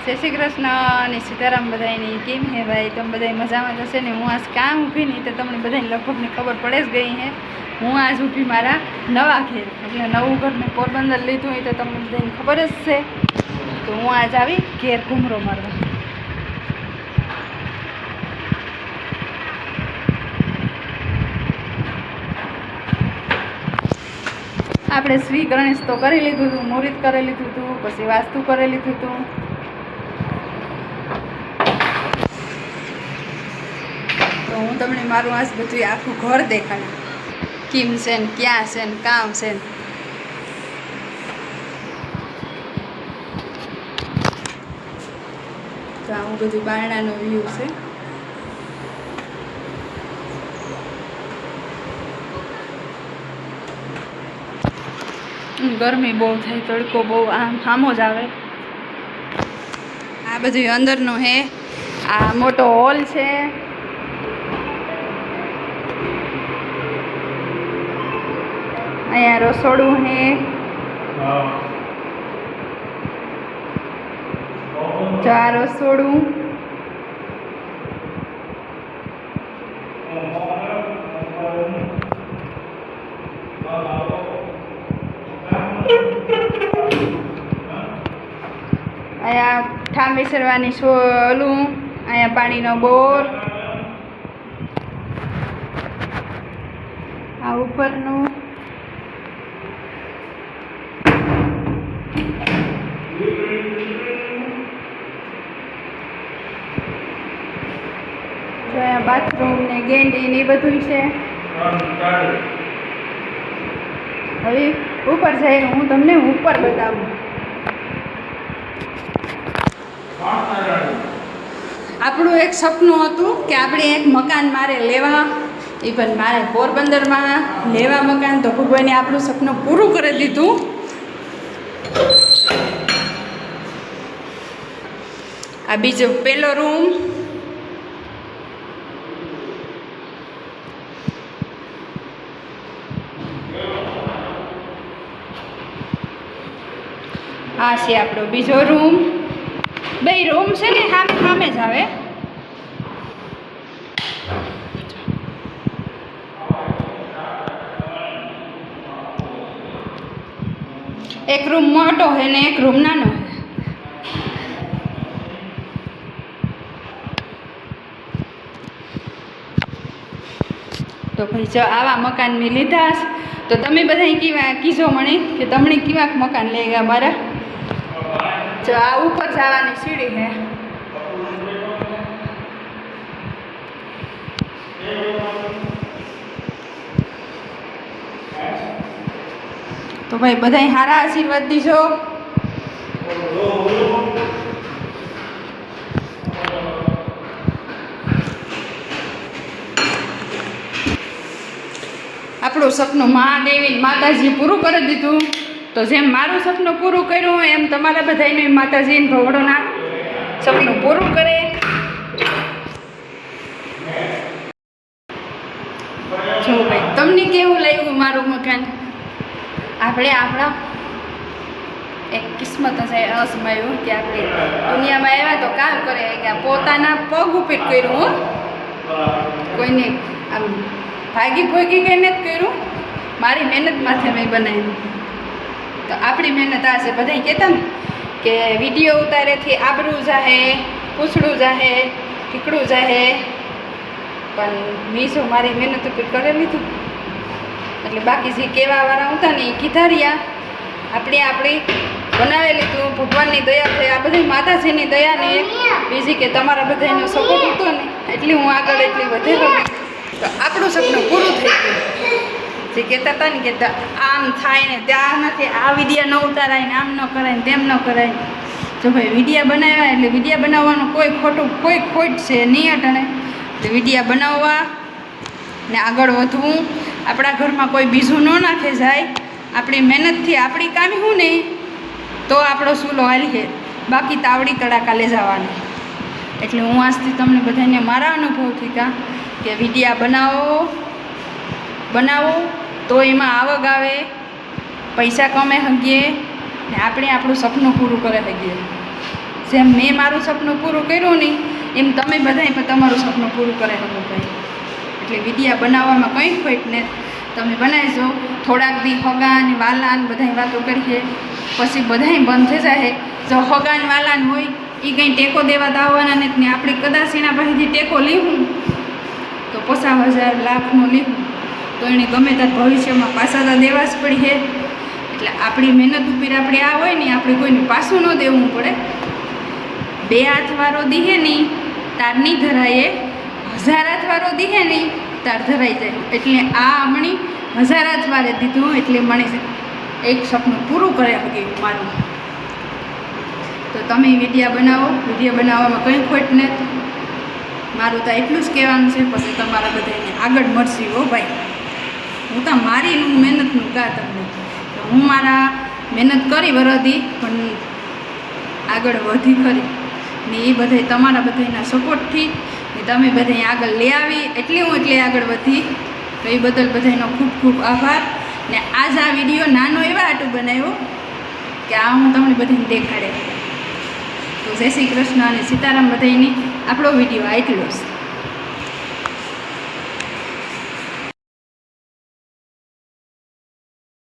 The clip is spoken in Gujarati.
જય શ્રી કૃષ્ણ અને સીતારામ બધાની કેમ હે ભાઈ તમે બધા મજામાં જશે ને હું આજ કામ ઊભી નહીં તો તમને બધાને લગભગને ખબર પડે જ ગઈ હે હું આજ ઊભી મારા નવા ઘેર એટલે નવું ઘર મેં પોરબંદર લીધું હોય તો તમને બધાને ખબર જ છે તો હું આજ આવી ઘેર ઘૂમરો મારવા આપણે શ્રી ગણેશ તો કરી લીધું હતું મુહૂર્ત કરી લીધું હતું પછી વાસ્તુ કરી લીધું હતું તો હું તમને મારું આજ બધું આખું ઘર દેખાડું કેમ છે ને ક્યાં છે ને કામ છે ને તો આવું બધું બારણાનો વ્યૂ છે ગરમી બહુ થાય તડકો બહુ આમ સામો જ આવે આ બધું અંદરનું હે આ મોટો હોલ છે અહીંયા રસોડું હે જો આ રસોડું અહીંયા ઠામ વિસરવાની ઓલું અહીંયા પાણીનો બોર આ ઉપરનું જો અહીંયા બાથરૂમ ને ગેંડી ને એ બધું છે હવે ઉપર જઈને હું તમને ઉપર બતાવું આપણું એક સપનું હતું કે આપણે એક મકાન મારે લેવા એ પણ મારે પોરબંદરમાં લેવા મકાન તો ભગવાને આપણું સપનું પૂરું કરી દીધું આ બીજો પહેલો રૂમ આ છે આપણો બીજો રૂમ બે રૂમ છે ને સામે જ આવે એક રૂમ મોટો છે ને એક રૂમ નાનો છે તો ભાઈ જો આવા મકાન મેં લીધા તો તમે બધા કેવા કીધો મને કે તમને કેવા મકાન લઈ ગયા મારા જો આ ઉપર જવાની સીડી છે તો ભાઈ બધાય સારા આશીર્વાદ દીજો આપણું સપનું મહાદેવી માતાજી પૂરું કરી દીધું તો જેમ મારું સપનું પૂરું કર્યું એમ તમારા બધાનું માતાજીને ભવડોના સપનું પૂરું કરે જો ભાઈ તમને કેવું લાગ્યું મારું મકાન આપણે આપણા એક કિસ્મત છે અસમાયું કે આપણે દુનિયામાં આવ્યા તો કામ કરે કે પોતાના પગ ઉપર કર્યું હો કોઈને આમ ભાગી ભોગી કંઈ નથી કર્યું મારી મહેનત માથે મેં બનાવ્યું તો આપણી મહેનત આ છે બધા કહેતા ને કે વિડીયો ઉતારેથી આબરું જાહે પૂછડું જાહે ઠીકડું જાહે પણ મેં શું મારી મહેનત ઉપર કરી લીધું એટલે બાકી જે કહેવાવાળા હતા ને એ કીધા રહ્યા આપણી બનાવી લીધું ભગવાનની દયા થઈ આ બધી માતાજીની દયા ને બીજી કે તમારા બધાનો સપોર્ટ હતો ને એટલી હું આગળ એટલી વધેલો તો આપણું સપનું પૂરું થઈ ગયું જે કહેતા હતા ને કે આમ થાય ને ત્યાં નથી આ વિડીયા ન ઉતારાય ને આમ ન કરાય ને તેમ ન કરાય જો ભાઈ વિડીયા બનાવ્યા એટલે વિડીયા બનાવવાનું કોઈ ખોટ છે નહીં અટણે એટલે વિડીયા બનાવવા ને આગળ વધવું આપણા ઘરમાં કોઈ બીજું ન નાખે જાય આપણી મહેનતથી આપણી કામી હું નહીં તો આપણો સૂલો હાલીએ બાકી તાવડી તડાકા લે જવાની એટલે હું આજથી તમને બધાને મારા અનુભવથી કાં કે વિડીયા બનાવો તો એમાં આવક આવે પૈસા કમે શકીએ ને આપણે આપણું સપનું પૂરું કરી શકીએ જેમ મેં મારું સપનું પૂરું કર્યું નહીં એમ તમે બધાય પણ તમારું સપનું પૂરું કરે શકો ભાઈ. એટલે વિડીયા બનાવવામાં કંઈ ખોટ ને તમે બનાવજો. થોડાક દી હગાન વાલાન બધાય વાતો કરીએ પછી બધાય બંધ થઈ જાય. જો હગાન વાલાન હોય એ કંઈ ટેકો દેવા દાવવાના નથી ને આપણે કદાચ એના પાસેથી ટેકો લીધું તો 50,000 લાખનો લીધું તો એને ગમે ત્યાં ભવિષ્યમાં પાછા તો દેવા જ પડી છે. એટલે આપણી મહેનત ઉપર આપણે આ હોય ને આપણે કોઈને પાછું ન દેવું પડે. 2 હાથવાળો દીહે નહીં તાર નહીં ધરાય, 1000 હાથવાળો દીહે નહીં તાર ધરાઈ જાય. એટલે આ હમણી 1000 હાથવાળે દીધું એટલે મને એક સપનું પૂરું કર્યા ગયું મારું. તો તમે વિડીયા બનાવો, વિડીયો બનાવવામાં કંઈ ખોટ નથી. મારું તો એટલું જ કહેવાનું છે. પછી તમારા બધાને આગળ મળશે હો ભાઈ. હું તો મારીનું મહેનતનું કા તમને હું મારા મહેનત કરી વરદી પણ આગળ વધી ખરી ને એ બધા તમારા બધાના સપોર્ટથી ને તમે બધા આગળ લઈ આવી એટલે હું એટલે આગળ વધી. તો એ બદલ બધાનો ખૂબ ખૂબ આભાર. ને આજ આ વિડીયો નાનો એવા હાટું બનાવ્યો કે આ હું તમને બધાને દેખાડે. તો જય શ્રી કૃષ્ણ અને સીતારામ. બધાની આપણો વિડીયો આટલો છે.